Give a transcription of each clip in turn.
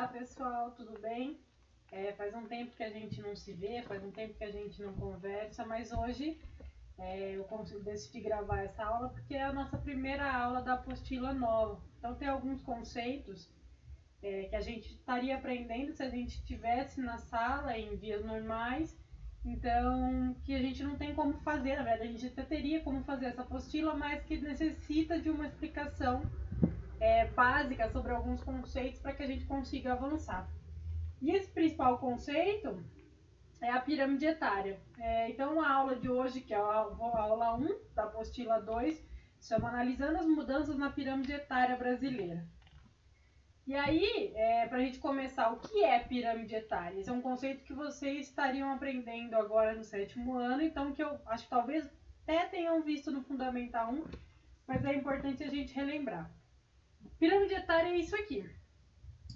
Olá pessoal, tudo bem? Faz um tempo que a gente não se vê, faz um tempo que a gente não conversa, mas hoje eu decidi gravar essa aula porque é a nossa primeira aula da apostila nova. Então tem alguns conceitos que a gente estaria aprendendo se a gente estivesse na sala em dias normais, então que a gente não tem como fazer, na verdade a gente até teria como fazer essa apostila, mas que necessita de uma explicação básica sobre alguns conceitos para que a gente consiga avançar. E esse principal conceito é a pirâmide etária. Então, a aula de hoje, que é a aula 1 da apostila 2, chama Analisando as Mudanças na Pirâmide Etária Brasileira. E aí, para a gente começar, o que é pirâmide etária? Esse é um conceito que vocês estariam aprendendo agora no 7º ano, então que eu acho que talvez até tenham visto no Fundamental 1, mas é importante a gente relembrar. Pirâmide etária é isso aqui.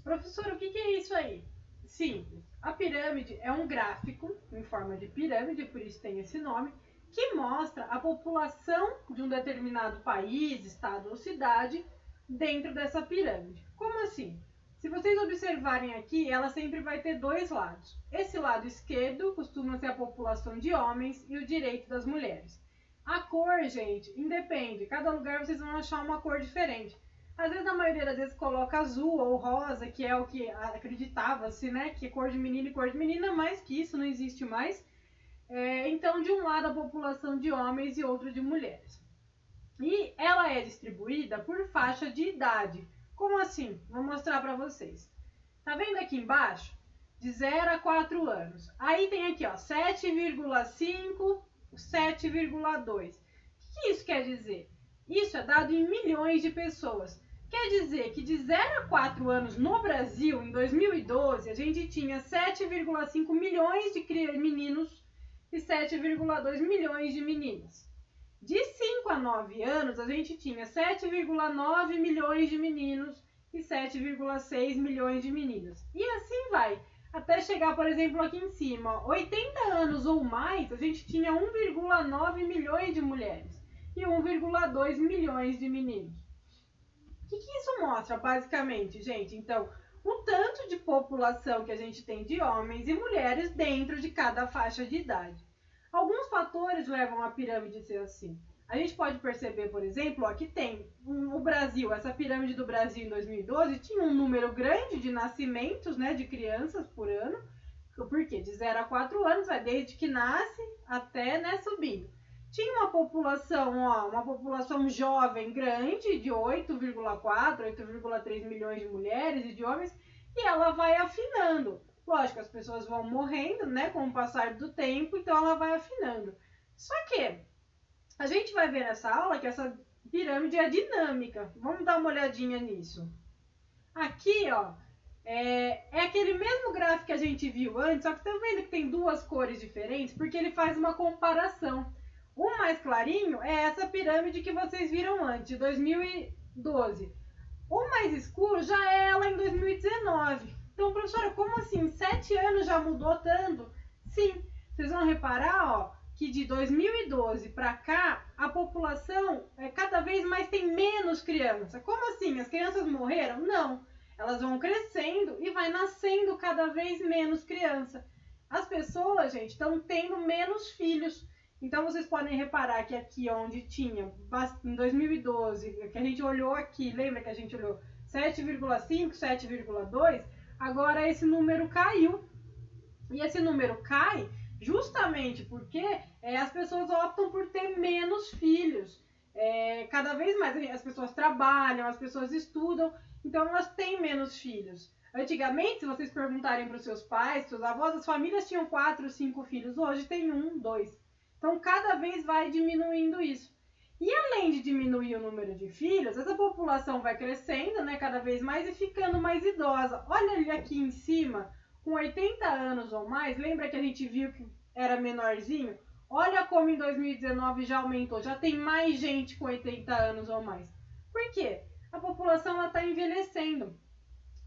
Professor, o que é isso aí? Simples. A pirâmide é um gráfico em forma de pirâmide, por isso tem esse nome, que mostra a população de um determinado país, estado ou cidade dentro dessa pirâmide. Como assim? Se vocês observarem aqui, ela sempre vai ter dois lados. Esse lado esquerdo costuma ser a população de homens e o direito das mulheres. A cor, gente, independe. Cada lugar vocês vão achar uma cor diferente. Às vezes, na maioria das vezes, coloca azul ou rosa, que é o que acreditava-se, né? Que é cor de menino e cor de menina, mas que isso não existe mais. Então, de um lado, a população de homens e outro de mulheres. E ela é distribuída por faixa de idade. Como assim? Vou mostrar para vocês. Tá vendo aqui embaixo? De 0 a 4 anos. Aí tem aqui, ó, 7,5, 7,2. O que isso quer dizer? Isso é dado em milhões de pessoas. Quer dizer que de 0 a 4 anos no Brasil, em 2012, a gente tinha 7,5 milhões de meninos e 7,2 milhões de meninas. De 5 a 9 anos, a gente tinha 7,9 milhões de meninos e 7,6 milhões de meninas. E assim vai, até chegar, por exemplo, aqui em cima, 80 anos ou mais, a gente tinha 1,9 milhões de mulheres e 1,2 milhões de meninos. O que isso mostra, basicamente, gente? Então, o tanto de população que a gente tem de homens e mulheres dentro de cada faixa de idade. Alguns fatores levam a pirâmide a ser assim. A gente pode perceber, por exemplo, ó, que tem o Brasil, essa pirâmide do Brasil em 2012 tinha um número grande de nascimentos, né, de crianças por ano. Por quê? De 0 a 4 anos, vai desde que nasce até, né, subindo. Tinha uma população jovem grande, de 8,4, 8,3 milhões de mulheres e de homens, e ela vai afinando. Lógico, as pessoas vão morrendo, né, com o passar do tempo, então ela vai afinando. Só que a gente vai ver nessa aula que essa pirâmide é dinâmica. Vamos dar uma olhadinha nisso. Aqui, ó, é aquele mesmo gráfico que a gente viu antes, só que tá vendo que tem duas cores diferentes, porque ele faz uma comparação. O mais clarinho é essa pirâmide que vocês viram antes, de 2012. O mais escuro já é ela em 2019. Então, professora, como assim? Em 7 anos já mudou tanto? Sim, vocês vão reparar, ó, que de 2012 para cá, a população cada vez mais tem menos criança. Como assim? As crianças morreram? Não. Elas vão crescendo e vai nascendo cada vez menos criança. As pessoas, gente, estão tendo menos filhos. Então, vocês podem reparar que aqui onde tinha, em 2012, que a gente olhou aqui, lembra que a gente olhou 7,5, 7,2? Agora esse número caiu. E esse número cai justamente porque as pessoas optam por ter menos filhos. Cada vez mais as pessoas trabalham, as pessoas estudam, então elas têm menos filhos. Antigamente, se vocês perguntarem para os seus pais, seus avós, as famílias tinham 4, 5 filhos. Hoje tem 1, 2. Então, cada vez vai diminuindo isso. E além de diminuir o número de filhos, essa população vai crescendo, né, cada vez mais e ficando mais idosa. Olha ali aqui em cima, com 80 anos ou mais, lembra que a gente viu que era menorzinho? Olha como em 2019 já aumentou, já tem mais gente com 80 anos ou mais. Por quê? A população está envelhecendo.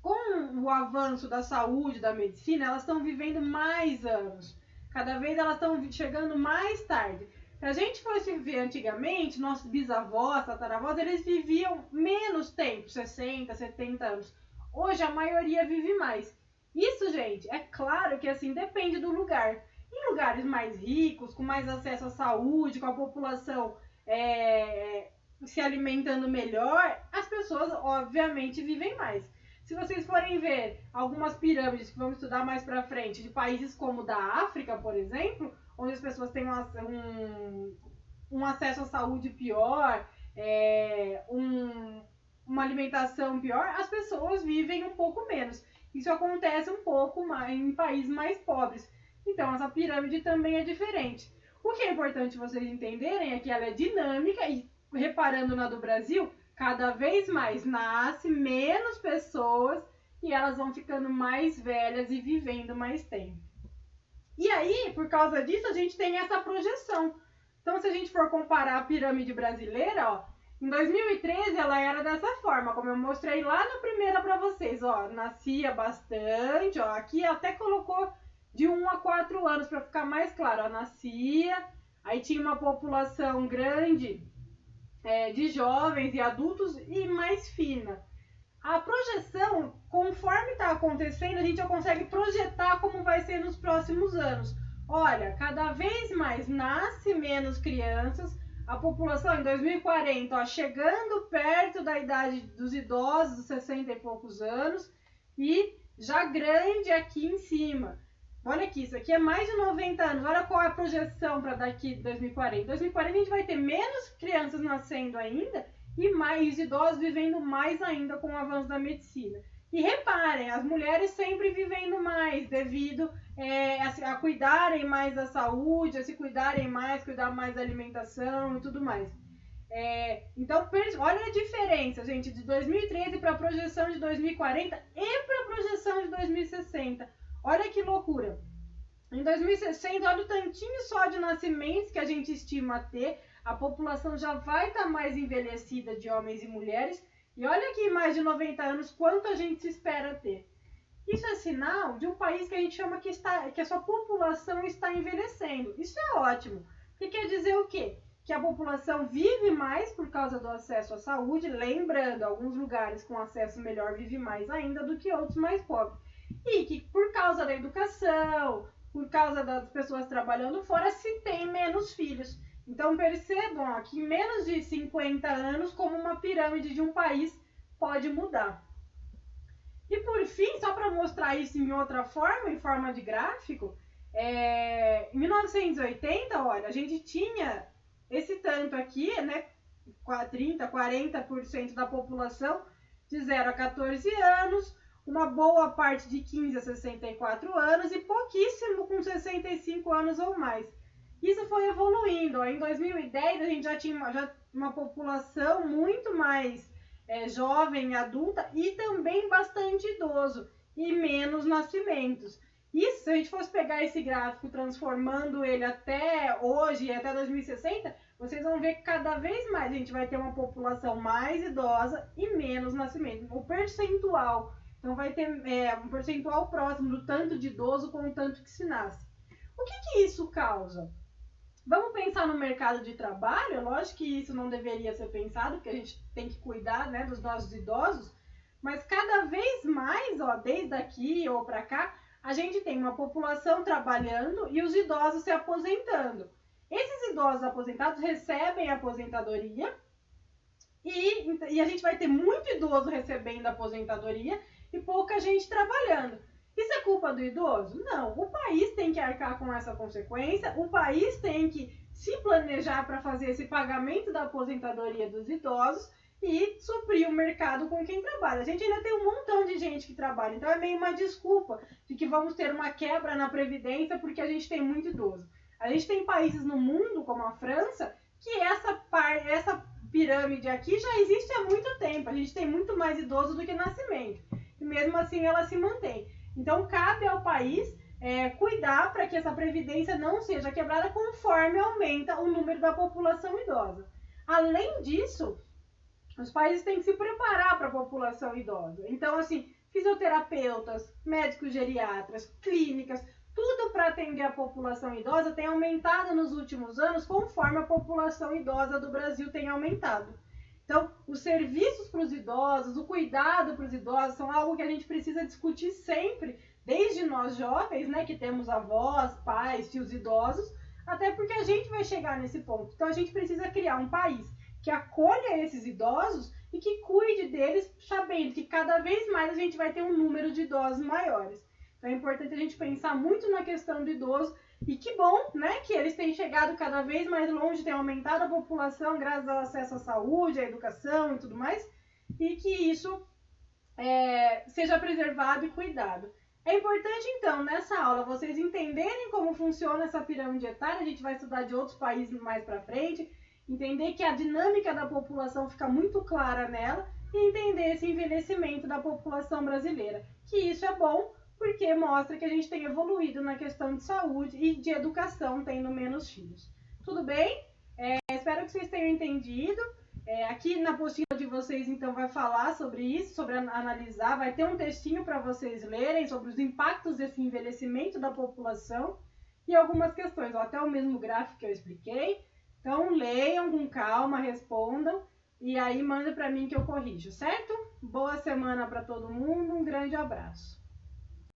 Com o avanço da saúde, da medicina, elas estão vivendo mais anos. Cada vez elas estão chegando mais tarde. Se a gente fosse ver antigamente, nossos bisavós, tataravós, eles viviam menos tempo, 60, 70 anos. Hoje a maioria vive mais. Isso, gente, é claro que assim depende do lugar. Em lugares mais ricos, com mais acesso à saúde, com a população se alimentando melhor, as pessoas obviamente vivem mais. Se vocês forem ver algumas pirâmides que vamos estudar mais pra frente, de países como da África, por exemplo, onde as pessoas têm um acesso à saúde pior, uma alimentação pior, as pessoas vivem um pouco menos. Isso acontece um pouco mais em países mais pobres. Então, essa pirâmide também é diferente. O que é importante vocês entenderem é que ela é dinâmica e, reparando na do Brasil, cada vez mais nasce menos pessoas e elas vão ficando mais velhas e vivendo mais tempo. E aí, por causa disso, a gente tem essa projeção. Então, se a gente for comparar a pirâmide brasileira, ó, em 2013 ela era dessa forma, como eu mostrei lá na primeira para vocês, ó, nascia bastante, ó, aqui até colocou de 1 a 4 anos para ficar mais claro, ó, nascia, aí tinha uma população grande de jovens e adultos e mais fina. A projeção, conforme está acontecendo, a gente já consegue projetar como vai ser nos próximos anos. Olha, cada vez mais nasce menos crianças, a população em 2040, ó, chegando perto da idade dos idosos, dos 60 e poucos anos, e já grande aqui em cima. Olha aqui, isso aqui é mais de 90 anos. Olha qual é a projeção para daqui de 2040. Em 2040 a gente vai ter menos crianças nascendo ainda e mais idosos vivendo mais ainda com o avanço da medicina. E reparem, as mulheres sempre vivendo mais devido a cuidarem mais da saúde, a se cuidarem mais, cuidar mais da alimentação e tudo mais. Então, olha a diferença, gente, de 2013 para a projeção de 2040 e para a projeção de 2060. Olha que loucura. Em 2060, olha o tantinho só de nascimentos que a gente estima ter. A população já vai estar mais envelhecida de homens e mulheres. E olha aqui, mais de 90 anos, quanto a gente espera ter. Isso é sinal de um país que a gente chama que a sua população está envelhecendo. Isso é ótimo. Porque quer dizer o quê? Que a população vive mais por causa do acesso à saúde. Lembrando, alguns lugares com acesso melhor vivem mais ainda do que outros mais pobres. E que por causa da educação, por causa das pessoas trabalhando fora, se tem menos filhos. Então percebam ó, que em menos de 50 anos, como uma pirâmide de um país pode mudar. E por fim, só para mostrar isso em outra forma, em forma de gráfico, em 1980, olha, a gente tinha esse tanto aqui, né, 30, 40% da população de 0 a 14 anos, uma boa parte de 15 a 64 anos e pouquíssimo com 65 anos ou mais. Isso foi evoluindo. Em 2010 a gente já tinha uma população muito mais jovem, adulta e também bastante idoso e menos nascimentos. Isso, se a gente fosse pegar esse gráfico transformando ele até hoje e até 2060, vocês vão ver que cada vez mais a gente vai ter uma população mais idosa e menos nascimento. O percentual, então vai ter um percentual próximo do tanto de idoso com o tanto que se nasce. O que isso causa? Vamos pensar no mercado de trabalho? Lógico que isso não deveria ser pensado, porque a gente tem que cuidar, né, dos nossos idosos, mas cada vez mais, ó, desde aqui ou para cá, a gente tem uma população trabalhando e os idosos se aposentando. Esses idosos aposentados recebem aposentadoria e a gente vai ter muito idoso recebendo aposentadoria e pouca gente trabalhando. Isso é culpa do idoso? Não. O país tem que arcar com essa consequência, o país tem que se planejar para fazer esse pagamento da aposentadoria dos idosos e suprir o mercado com quem trabalha. A gente ainda tem um montão de gente que trabalha, então é meio uma desculpa de que vamos ter uma quebra na Previdência porque a gente tem muito idoso. A gente tem países no mundo, como a França, que essa pirâmide aqui já existe há muito tempo. A gente tem muito mais idoso do que nascimento. E mesmo assim ela se mantém. Então cabe ao país cuidar para que essa previdência não seja quebrada conforme aumenta o número da população idosa. Além disso, os países têm que se preparar para a população idosa. Então, assim, fisioterapeutas, médicos geriatras, clínicas, tudo para atender a população idosa tem aumentado nos últimos anos conforme a população idosa do Brasil tem aumentado. Então, os serviços para os idosos, o cuidado para os idosos são algo que a gente precisa discutir sempre, desde nós jovens, né, que temos avós, pais, tios idosos, até porque a gente vai chegar nesse ponto. Então, a gente precisa criar um país que acolha esses idosos e que cuide deles, sabendo que cada vez mais a gente vai ter um número de idosos maiores. Então é importante a gente pensar muito na questão do idoso e que bom, né, que eles têm chegado cada vez mais longe, têm aumentado a população graças ao acesso à saúde, à educação e tudo mais, e que isso seja preservado e cuidado. É importante, então, nessa aula, vocês entenderem como funciona essa pirâmide etária, a gente vai estudar de outros países mais para frente, entender que a dinâmica da população fica muito clara nela e entender esse envelhecimento da população brasileira. Que isso é bom porque mostra que a gente tem evoluído na questão de saúde e de educação, tendo menos filhos. Tudo bem? Espero que vocês tenham entendido. Aqui na apostila de vocês, então, vai falar sobre isso, sobre analisar, vai ter um textinho para vocês lerem sobre os impactos desse envelhecimento da população e algumas questões, até o mesmo gráfico que eu expliquei. Então, leiam com calma, respondam e aí manda para mim que eu corrijo, certo? Boa semana para todo mundo, um grande abraço.